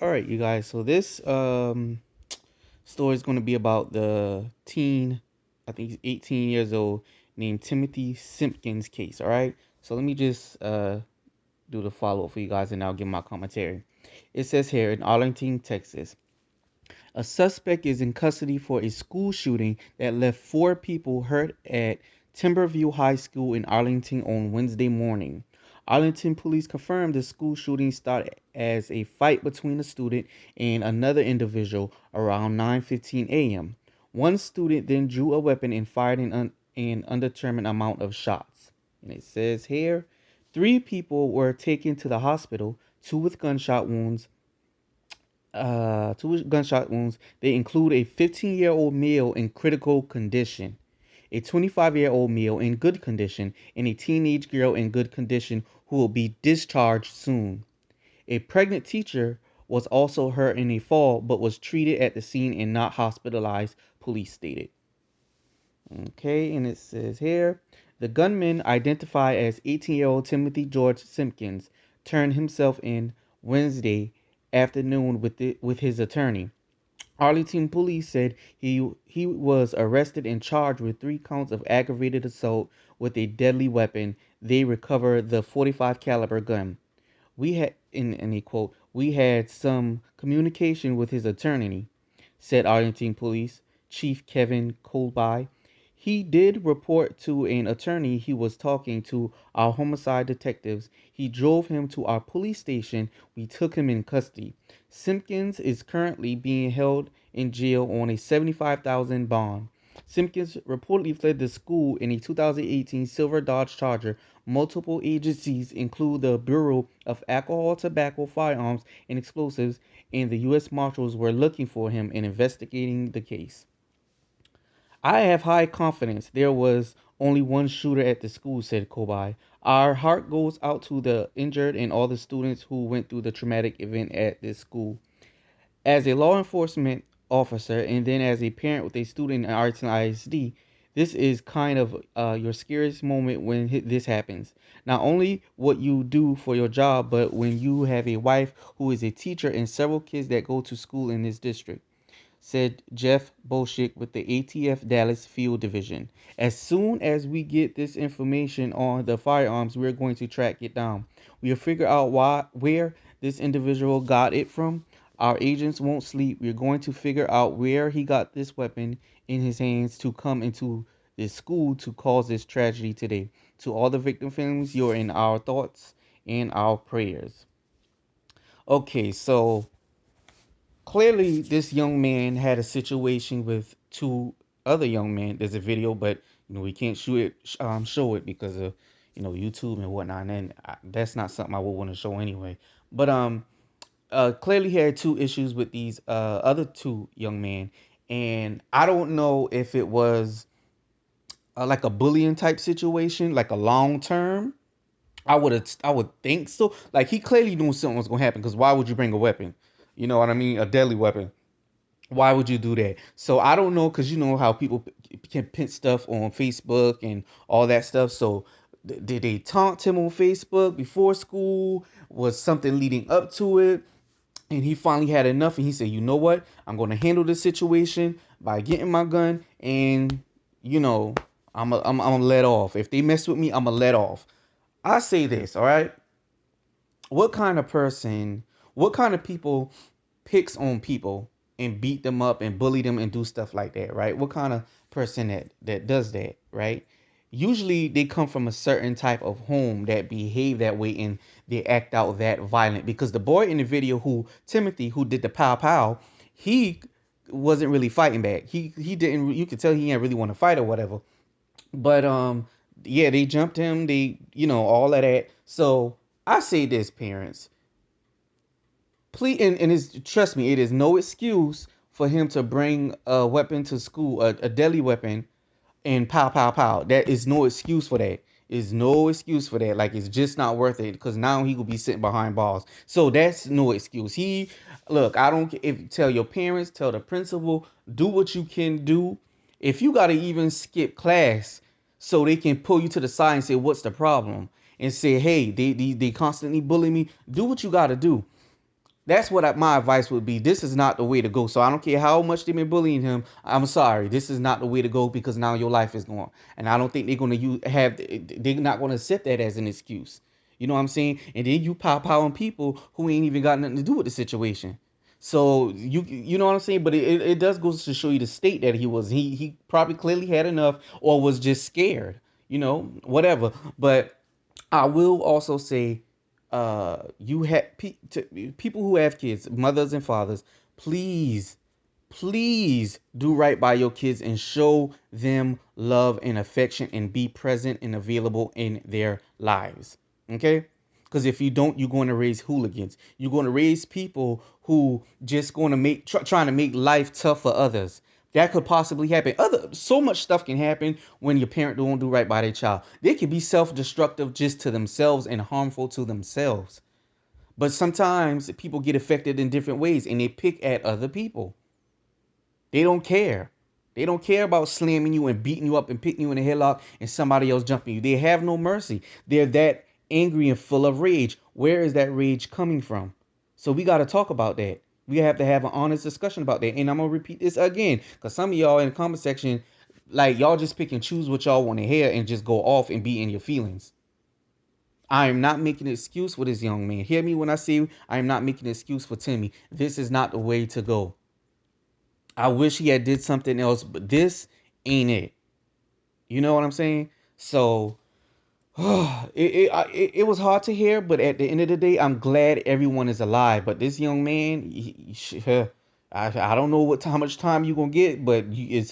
All right, you guys. So this story is going to be about the teen, I think he's 18 years old, named Timothy Simpkins case. All right. So let me just do the follow up for you guys, and I'll give my commentary. It says here in Arlington, Texas, a suspect is in custody for a school shooting that left four people hurt at Timberview High School in Arlington on Wednesday morning. Arlington police confirmed the school shooting started as a fight between a student and another individual around 9:15 a.m. One student then drew a weapon and fired an undetermined amount of shots. And it says here, three people were taken to the hospital, two with gunshot wounds. They include a 15-year-old male in critical condition, a 25-year-old male in good condition, and a teenage girl in good condition who will be discharged soon. A pregnant teacher was also hurt in a fall but was treated at the scene and not hospitalized, police stated. Okay, and it says here the gunman, identified as 18-year-old Timothy George Simpkins, turned himself in Wednesday afternoon with his attorney. Arlington police said he was arrested and charged with 3 counts of aggravated assault with a deadly weapon. They recovered the 45 caliber gun. We had in a quote, we had some communication with his attorney, said Arlington Police Chief Kevin Colby. He did report to an attorney he was talking to our homicide detectives. He drove him to our police station. We took him in custody. Simpkins is currently being held in jail on a 75,000 bond. Simpkins reportedly fled the school in a 2018 silver Dodge Charger. Multiple agencies include the Bureau of Alcohol, Tobacco, Firearms, and Explosives and the U.S. Marshals were looking for him and investigating the case. I have high confidence there was only one shooter at the school, said Kobai. Our heart goes out to the injured and all the students who went through the traumatic event at this school. As a law enforcement officer and then as a parent with a student in Arlington ISD, this is kind of your scariest moment when this happens. Not only what you do for your job, but when you have a wife who is a teacher and several kids that go to school in this district, said Jeff Bolshick with the ATF Dallas Field Division. As soon as we get this information on the firearms, we're going to track it down. We'll figure out where this individual got it from. Our agents won't sleep. We're going to figure out where he got this weapon in his hands to come into this school to cause this tragedy today. To all the victim families, you're in our thoughts and our prayers. Okay, so clearly this young man had a situation with two other young men. There's a video, but we can't show it because of YouTube and whatnot. And that's not something I would want to show anyway. But clearly he had two issues with these other two young men, and I don't know if it was like a bullying type situation, like a long term. I would think so. Like he clearly knew something was gonna happen because why would you bring a weapon? You know what I mean? A deadly weapon. Why would you do that? So I don't know because you know how people can pin stuff on Facebook and all that stuff. So did they taunt him on Facebook before school? Was something leading up to it? And he finally had enough and he said, you know what? I'm going to handle this situation by getting my gun and, you know, I'm let off. If they mess with me, I'm going to let off. I say this, all right? What kind of person, what kind of people picks on people and beat them up and bully them and do stuff like that, right? What kind of person that does that, right? Usually they come from a certain type of home that behave that way and they act out that violent because the boy in the video who Timothy who did the pow pow, he wasn't really fighting back. He didn't, you could tell he didn't really want to fight or whatever. But yeah, they jumped him, they all of that. So I say this, parents, please, and it's, trust me, it is no excuse for him to bring a weapon to school, a deadly weapon, and pow pow pow. That is no excuse for that. Is no excuse for that. Like it's just not worth it because now he will be sitting behind bars. So that's no excuse. He look. I don't. If tell your parents, tell the principal, do what you can do. If you gotta even skip class so they can pull you to the side and say what's the problem and say hey they constantly bully me. Do what you gotta do. That's what my advice would be. This is not the way to go. So I don't care how much they've been bullying him. I'm sorry. This is not the way to go because now your life is gone. And I don't think they're gonna have. They're not gonna accept that as an excuse. You know what I'm saying? And then you pop out on people who ain't even got nothing to do with the situation. So you know what I'm saying? But it does go to show you the state that he probably clearly had enough or was just scared. Whatever. But I will also say, you have people who have kids, mothers and fathers, please, please do right by your kids and show them love and affection and be present and available in their lives. Okay? Because if you don't, you're going to raise hooligans. You're going to raise people who just going to trying to make life tough for others. That could possibly happen. So much stuff can happen when your parent don't do right by their child. They can be self-destructive just to themselves and harmful to themselves. But sometimes people get affected in different ways and they pick at other people. They don't care. They don't care about slamming you and beating you up and picking you in a headlock and somebody else jumping you. They have no mercy. They're that angry and full of rage. Where is that rage coming from? So we got to talk about that. We have to have an honest discussion about that. And I'm going to repeat this again because some of y'all in the comment section, like y'all just pick and choose what y'all want to hear and just go off and be in your feelings. I am not making an excuse for this young man. Hear me when I say I am not making an excuse for Timmy. This is not the way to go. I wish he had did something else, but this ain't it. You know what I'm saying? So it was hard to hear, but at the end of the day, I'm glad everyone is alive. But this young man, I don't know how much time you gonna get, but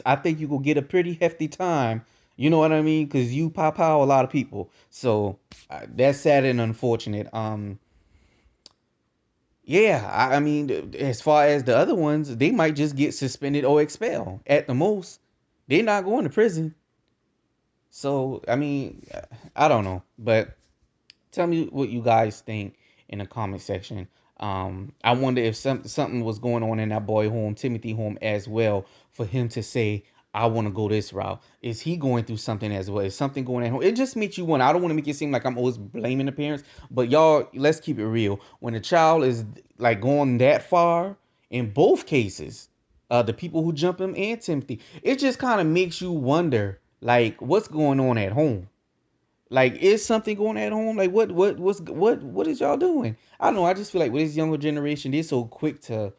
I think you gonna get a pretty hefty time. You know what I mean? Because you pop out a lot of people. So that's sad and unfortunate. Yeah, I mean, as far as the other ones, they might just get suspended or expelled at the most. They're not going to prison. So, I mean, I don't know. But tell me what you guys think in the comment section. I wonder if something was going on in that boy home, Timothy home as well, for him to say, I want to go this route. Is he going through something as well? Is something going at home? It just makes you wonder. I don't want to make it seem like I'm always blaming the parents, but y'all, let's keep it real. When a child is like going that far, in both cases, the people who jump him and Timothy, it just kind of makes you wonder, like, what's going on at home? Like, is something going at home? Like, what is y'all doing? I don't know. I just feel like with this younger generation, they're so quick to,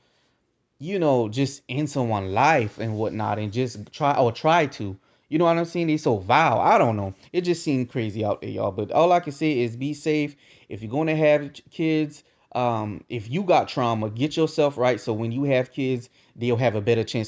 just end someone's life and whatnot, and just try to. You know what I'm saying? They so vile. I don't know. It just seemed crazy out there, y'all. But all I can say is be safe. If you're gonna have kids, if you got trauma, get yourself right so when you have kids, they'll have a better chance